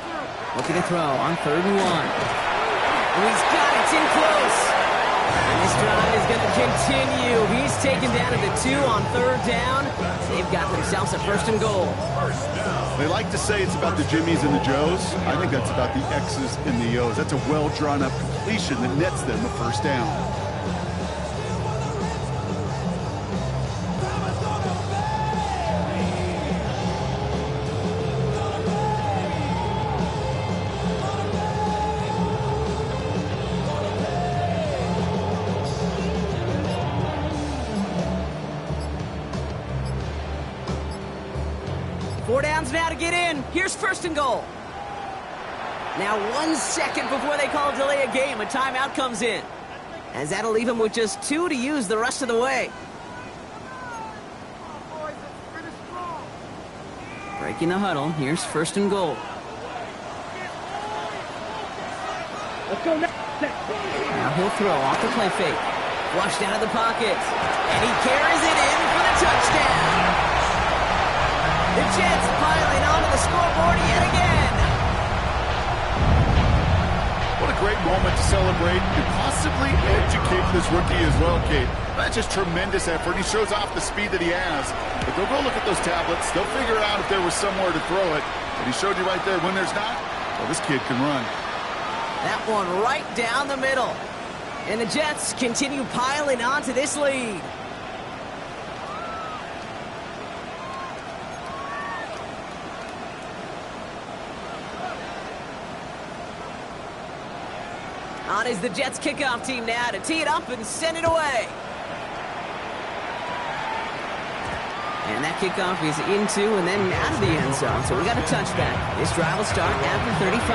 Looking to throw on 3rd and 1. And he's got it, it's in close. And this drive is going to continue. He's taken down to the 2 on 3rd down. They've got themselves a 1st and goal. They like to say it's about the Jimmies and the Joes. I think that's about the X's and the O's. That's a well-drawn-up completion that nets them a 1st down. Now to get in. Here's 1st and goal. Now 1 second before they call a delay of game, a timeout comes in. As that'll leave him with just 2 to use the rest of the way. Breaking the huddle. Here's 1st and goal. Let's go now. Now he'll throw off the play fake. Flushed out of the pocket. And he carries it in for the touchdown. The Jets piling onto the scoreboard yet again. What a great moment to celebrate and possibly educate this rookie as well, Kate. That's just tremendous effort. He shows off the speed that he has. But they'll go look at those tablets. They'll figure out if there was somewhere to throw it. But he showed you right there when there's not. Well, this kid can run. That one right down the middle. And the Jets continue piling onto this lead. On is the Jets kickoff team now to tee it up and send it away. And that kickoff is into and then out of the end zone. So we got a touchback. This drive will start after 35.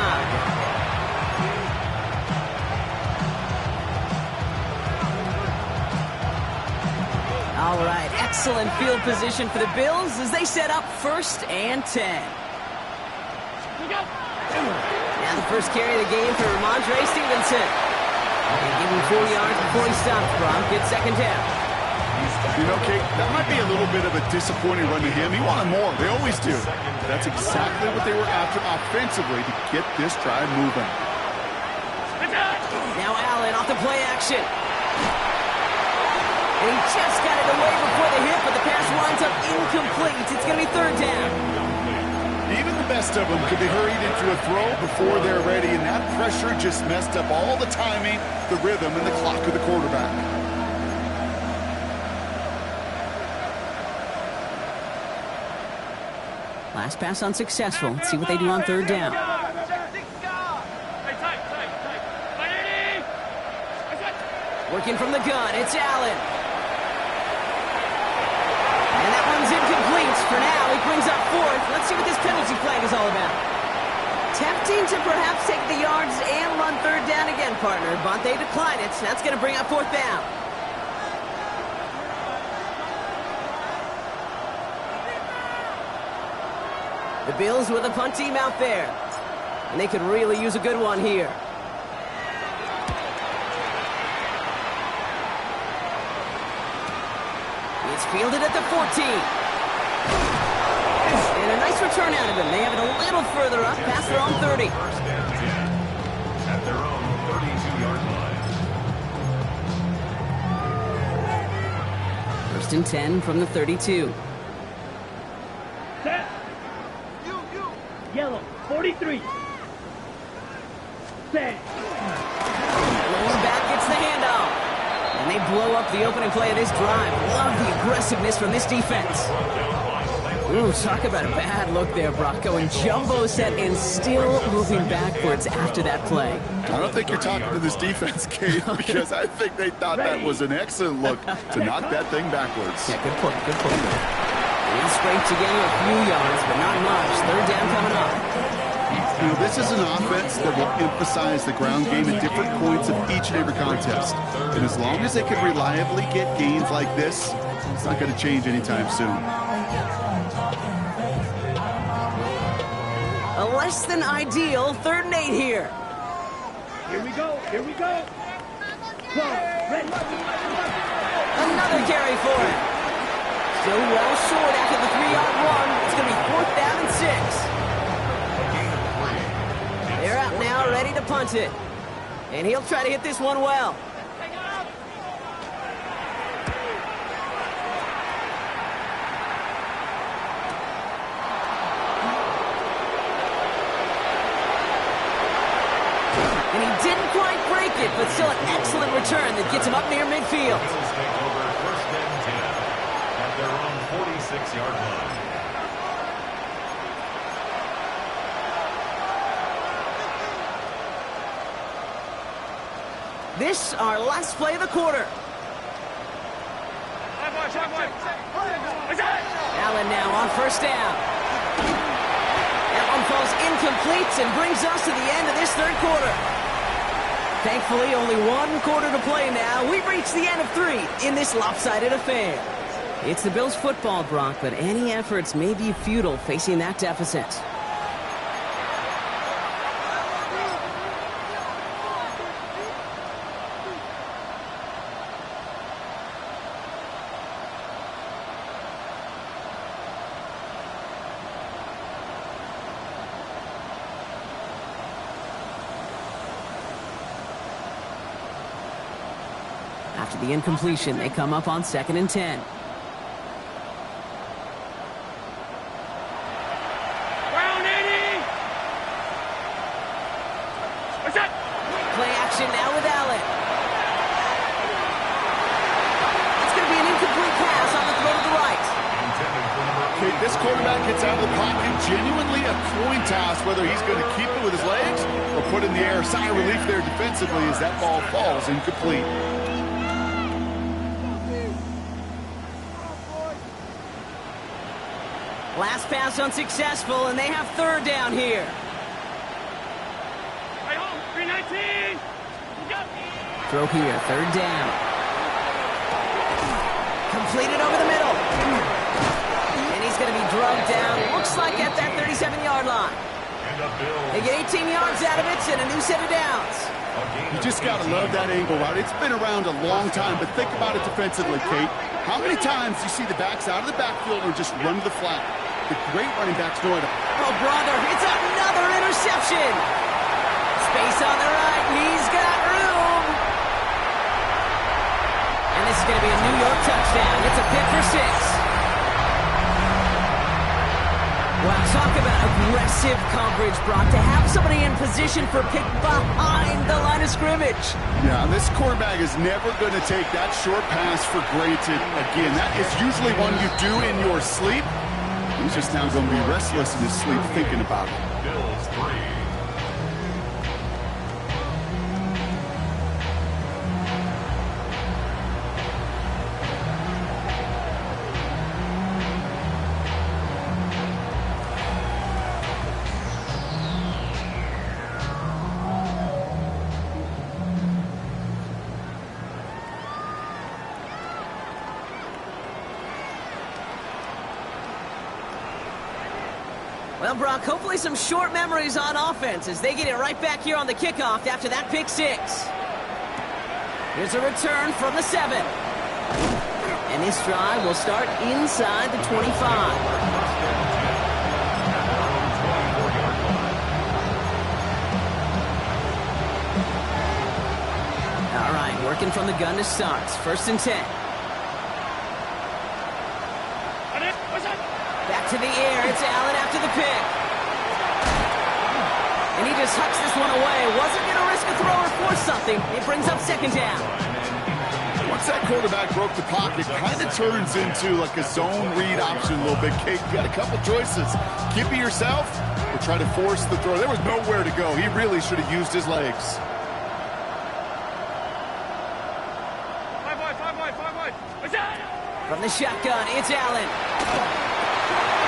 All right, excellent field position for the Bills as they set up 1st and 10. Now the first carry of the game for Ramondre Stevenson. They give him 4 yards before he stops. Bronk gets 2nd down. You know, Kate, that might be a little bit of a disappointing run to him. He wanted more. They always do. That's exactly what they were after offensively to get this drive moving. Now Allen off the play action. And he just got it away before the hit, but the pass winds up incomplete. It's going to be 3rd down. Even the best of them could be hurried into a throw before they're ready, and that pressure just messed up all the timing, the rhythm, and the clock of the quarterback. Last pass unsuccessful. Let's see what they do on 3rd down. Working from the gun, it's Allen. And that one's incomplete. For now, he brings up 4th. Let's see what this penalty flag is all about. Tempting to perhaps take the yards and run 3rd down again, partner, but they decline it. That's going to bring up 4th down. The Bills with a punt team out there. And they could really use a good one here. It's fielded at the 14. And a nice return out of him. They have it a little further up, past their own 30. 1st and 10 at their own 32-yard line. 1st and 10 from the 32. Set. Yellow, 43. Set. Rolling back gets the handoff. And they blow up the opening play of this drive. Love the aggressiveness from this defense. Ooh, talk about a bad look there, Brock. Going jumbo set and still moving backwards after that play. I don't think you're talking to this defense, Kate, because I think they thought that was an excellent look to knock that thing backwards. Yeah, good point, good point. They scraped together a few yards, but not much. 3rd down coming up. You know, this is an offense that will emphasize the ground game at different points of each and every contest. And as long as they can reliably get gains like this, it's not going to change anytime soon. A less than ideal 3rd and 8 here. Here we go. Here we go. Ready. Another carry for him. Still well short after the 3-yard run. It's going to be 4th down and 6. They're out now, ready to punt it. And he'll try to hit this one well. And he didn't quite break it, but still an excellent return that gets him up near midfield. Bills take over 1st and 10 at their own 46-yard line. This our last play of the quarter. Allen now on 1st down. That one falls incomplete and brings us to the end of this 3rd quarter. Thankfully, only 1 quarter to play now. We've reached the end of 3 in this lopsided affair. It's the Bills' football, Brock, but any efforts may be futile facing that deficit. After the incompletion, they come up on 2nd and 10. Play action now with Allen. It's going to be an incomplete pass on the throw to the right. Okay, this quarterback gets out of the pocket, genuinely a coin toss whether he's going to keep it with his legs or put it in the air. Sigh of relief there defensively as that ball falls incomplete. Last pass unsuccessful, and they have 3rd down here. Throw here, 3rd down. Completed over the middle. And he's going to be drugged down, looks like at that 37-yard line. They get 18 yards out of it and a new set of downs. You just got to love that angle route. It's been around a long time, but think about it defensively, Kate. How many times do you see the backs out of the backfield or just run to the flat? The great running backs know it. Oh, brother, it's another interception. Space on the right. He's got room. And this is going to be a New York touchdown. It's a pick for 6. Wow, talk about aggressive coverage, Brock. To have somebody in position for a pick behind the line of scrimmage. Yeah, this quarterback is never going to take that short pass for granted again. That is usually one you do in your sleep. He's just now going to be restless in his sleep thinking about it. Bills 3. Well, Brock, hopefully some short memories on offense as they get it right back here on the kickoff after that pick 6. Here's a return from the 7. And this drive will start inside the 25. All right, working from the gun to start. 1st and 10. Back to the air. It's Allen after the pick. And he just hucks this one away. Wasn't going to risk a throw or force something. It brings up 2nd down. Once that quarterback broke the pocket, kind of turns into like a zone read option a little bit, Kate. You got a couple choices. Keep it yourself or try to force the throw. There was nowhere to go. He really should have used his legs. From the shotgun, it's Allen.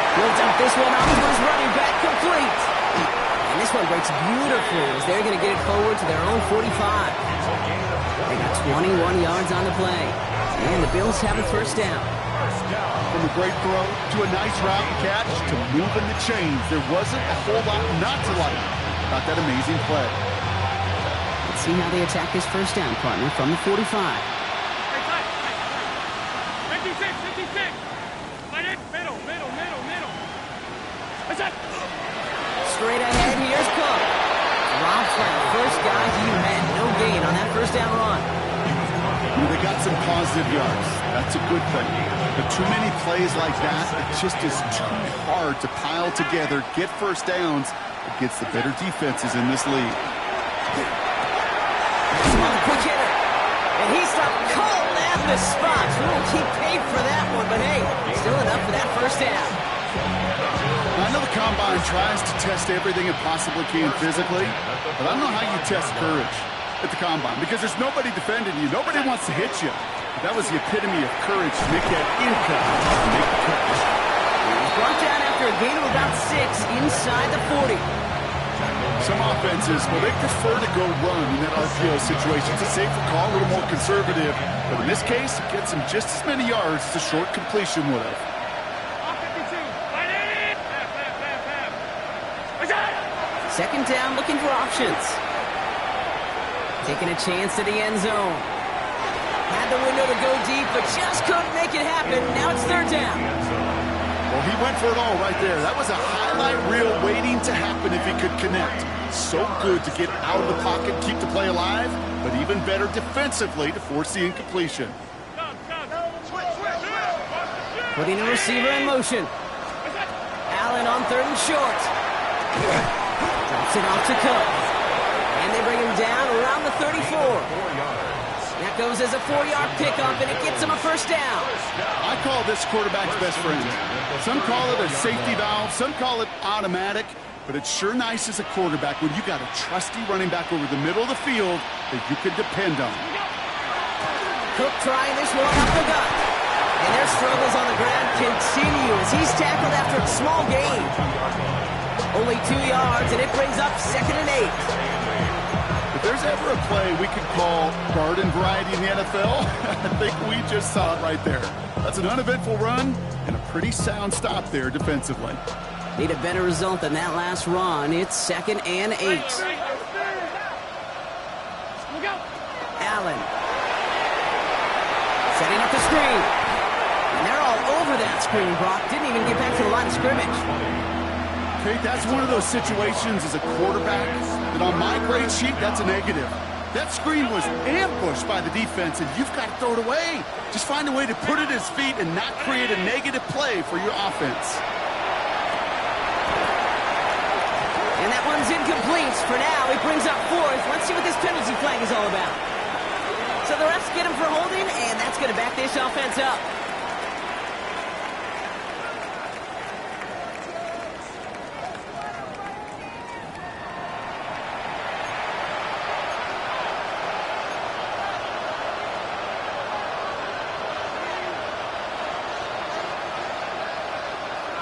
He'll dump this one off to his running back, complete. And this one brings breaks beautifully as they're going to get it forward to their own 45. They got 21 yards on the play. And the Bills have a first down. From a great throw to a nice route and catch to moving the chains. There wasn't a whole lot not to like about that amazing play. Let's see how they attack this first down, partner, from the 45. 56. Middle. Straight ahead, here's Cook. Drops like the first guy he had. No gain on that first down run. They got some positive yards. That's a good thing. But too many plays like that, it just is too hard to pile together, get first downs against the better defenses in this league. Quick hitter. And he stopped cold at the spot. We won't keep paid for that one, but hey, still enough for that first down. I know the Combine tries to test everything it possibly can physically, but I don't know how you test courage at the Combine because there's nobody defending you. Nobody wants to hit you. That was the epitome of courage to make that impact and make the catch. He's brought down after a gain of about 6 inside the 40. Some offenses, well, they prefer to go run in that RPO situation. It's a safer call, a little more conservative. But in this case, it gets him just as many yards as a short completion would have. Second down, looking for options. Taking a chance to the end zone. Had the window to go deep, but just couldn't make it happen. Now it's third down. Well, he went for it all right there. That was a highlight reel waiting to happen if he could connect. So good to get out of the pocket, keep the play alive, but even better defensively to force the incompletion. Putting the receiver in motion. Allen on third and short. Drops it off to Cook. And they bring him down around the 34. That goes as a 4-yard pickup, and it gets him a first down. I call this quarterback's best friend. Some call it a safety valve, some call it automatic, but it's sure nice as a quarterback when you got a trusty running back over the middle of the field that you can depend on. Cook trying this one off the gut. And their struggles on the ground continue as he's tackled after a small gain. Only 2 yards, and it brings up 2nd and 8. If there's ever a play we could call garden variety in the NFL, I think we just saw it right there. That's an uneventful run and a pretty sound stop there defensively. Need a better result than that last run. It's 2nd and 8. Allen. Setting up the screen. And they're all over that screen, Brock. Didn't even get back to the line of scrimmage. Kate, that's one of those situations as a quarterback that on my grade sheet, that's a negative. That screen was ambushed by the defense, and you've got to throw it away. Just find a way to put it at his feet and not create a negative play for your offense. And that one's incomplete. For now, he brings up 4th. Let's see what this penalty flag is all about. So the refs get him for holding, and that's going to back this offense up.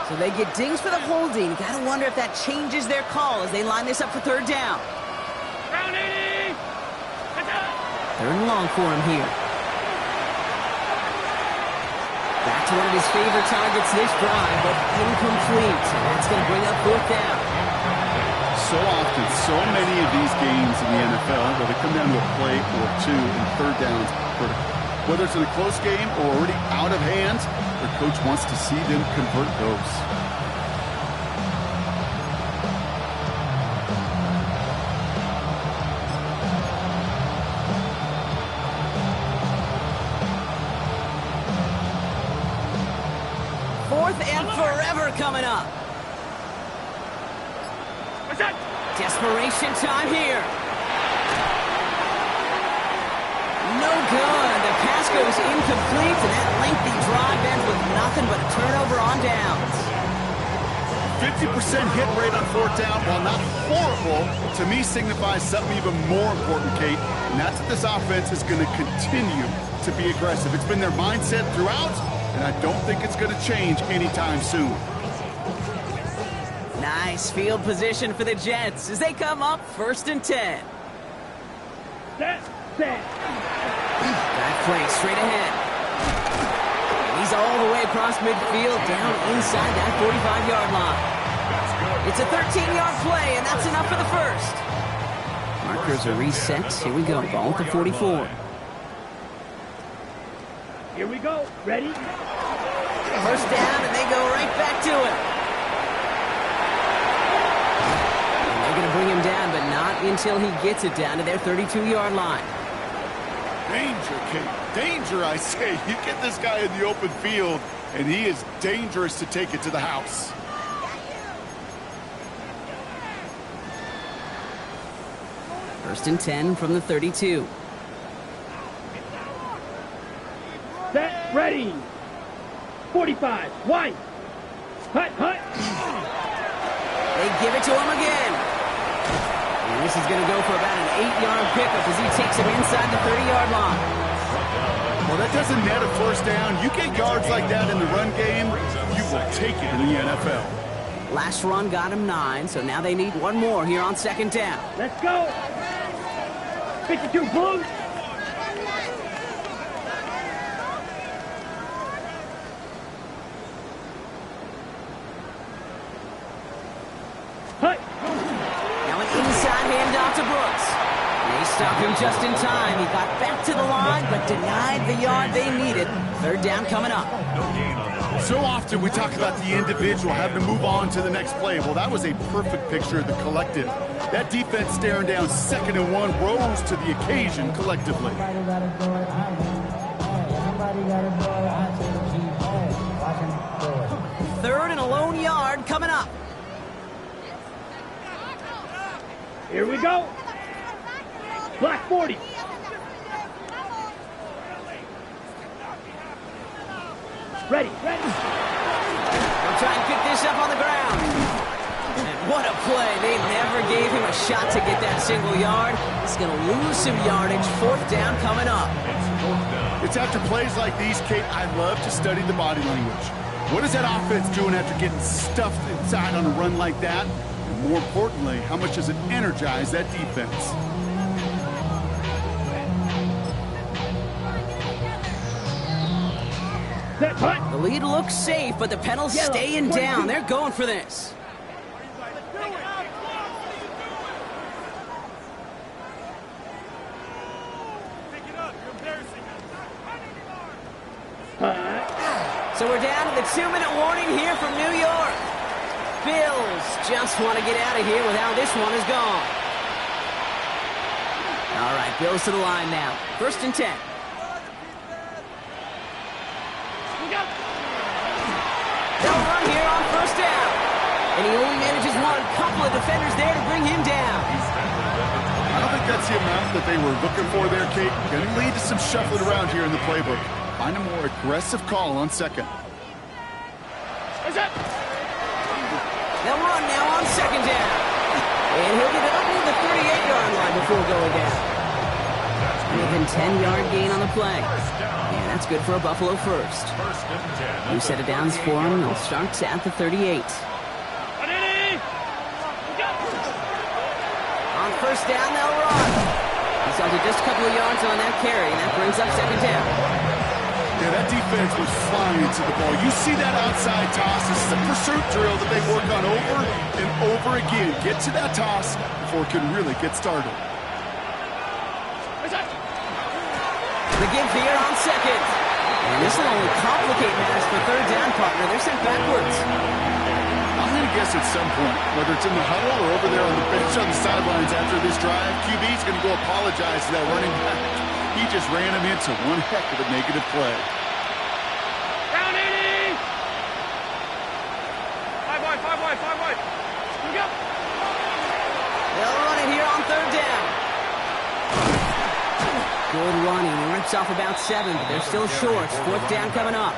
So they get dings for the holding. Got to wonder if that changes their call as they line this up for third down. Third and long for him here. Back to one of his favorite targets this drive, but incomplete. That's going to bring up 4th down. So often, so many of these games in the NFL where they come down to a play or two and third downs critical. Whether it's in a close game or already out of hand, their coach wants to see them convert those. Fourth and forever coming up. Desperation time here. No good. The pass goes incomplete, and that lengthy drive ends with nothing but a turnover on downs. 50% hit rate on 4th down, while not horrible, to me signifies something even more important, Kate, and that's that this offense is going to continue to be aggressive. It's been their mindset throughout, and I don't think it's going to change anytime soon. Nice field position for the Jets as they come up 1st and 10. Set. That play straight ahead. He's all the way across midfield, down inside that 45-yard line. It's a 13-yard play, and that's enough for the first. Markers are reset. Here we go. Ball at the 44. Here we go. Ready? First down, and they go right back to it. And they're going to bring him down, but not until he gets it down to their 32-yard line. Danger, Kate. Danger, I say. You get this guy in the open field, and he is dangerous to take it to the house. First and 10 from the 32. Set. Ready. 45. White. Hut. They give it to him again. And this is going to go for about an 8-yard pickup as he takes him inside the 30-yard line. Well, that doesn't net a first down. You get yards like that in the run game, you will take it in the NFL. Last run got him 9, so now they need one more here on 2nd down. Let's go. 52 Blues. Hut. Now an inside handoff to Brooks. They stopped him just in time. He got back to the line, but denied the yard they needed. 3rd down coming up. So often we talk about the individual having to move on to the next play. Well, that was a perfect picture of the collective. That defense staring down 2nd and 1 rose to the occasion collectively. 3rd and a lone yard coming up. Here we go. Black 40. Ready. They'll try and pick this up on the ground. And what a play. They never gave him a shot to get that single yard. He's going to lose some yardage. 4th down coming up. It's after plays like these, Kate, I love to study the body language. What is that offense doing after getting stuffed inside on a run like that? And more importantly, how much does it energize that defense? The lead looks safe, but the Penals staying down. They're going for this. So we're down to the 2-minute warning here from New York. Bills just want to get out of here with how this one is gone. All right, Bills to the line now. 1st and 10. They'll run here on 1st down. And he only manages one. Couple of defenders there to bring him down. I don't think that's the amount that they were looking for there, Kate. Going to lead to some shuffling around here in the playbook. Find a more aggressive call on 2nd. They'll run now on 2nd down. And he'll get it up to the 38-yard line before going down. Even 10-yard gain on the play. And that's good for a Buffalo first. New set of downs for him. They'll start at the 38. On 1st down, they'll run. He's out to just a couple of yards on that carry, and that brings up 2nd down. Yeah, that defense was flying to the ball. You see that outside toss. This is a pursuit drill that they work on over and over again. Get to that toss before it can really get started. The give here on 2nd. And this will only complicate matters for 3rd down, partner. They're sent backwards. I'm going to guess at some point, whether it's in the huddle or over there on the bench on the sidelines after this drive, QB's going to go apologize to that running back. He just ran him into one heck of a negative play. Down 80. 5 wide. Here we go. They'll run it here on 3rd down. Good running. He rips off about 7, but they're still short. 4th down coming up.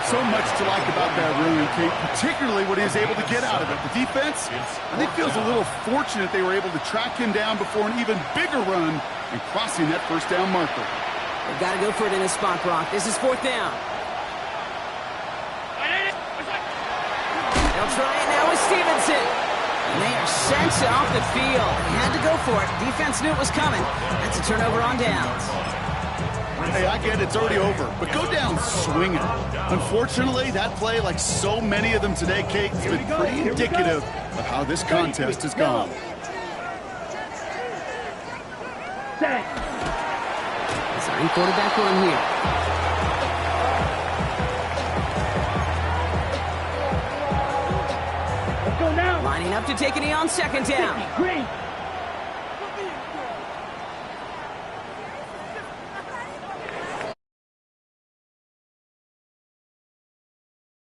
So much to like about that run, Kate, particularly what he was able to get out of it. The defense, I think, feels a little fortunate they were able to track him down before an even bigger run and crossing that 1st down marker. They've got to go for it in this spot, Brock. This is 4th down. They'll They'll try it now with Stevenson. And they are sent off the field. He had to go for it. Defense knew it was coming. That's a turnover on downs. Hey, I get it's already over, but go down swinging. Unfortunately, that play, like so many of them today, Kate, has been pretty indicative of how this contest has gone. Starting quarterback run here. Let's go now. Lining up to take a knee on second down. Green.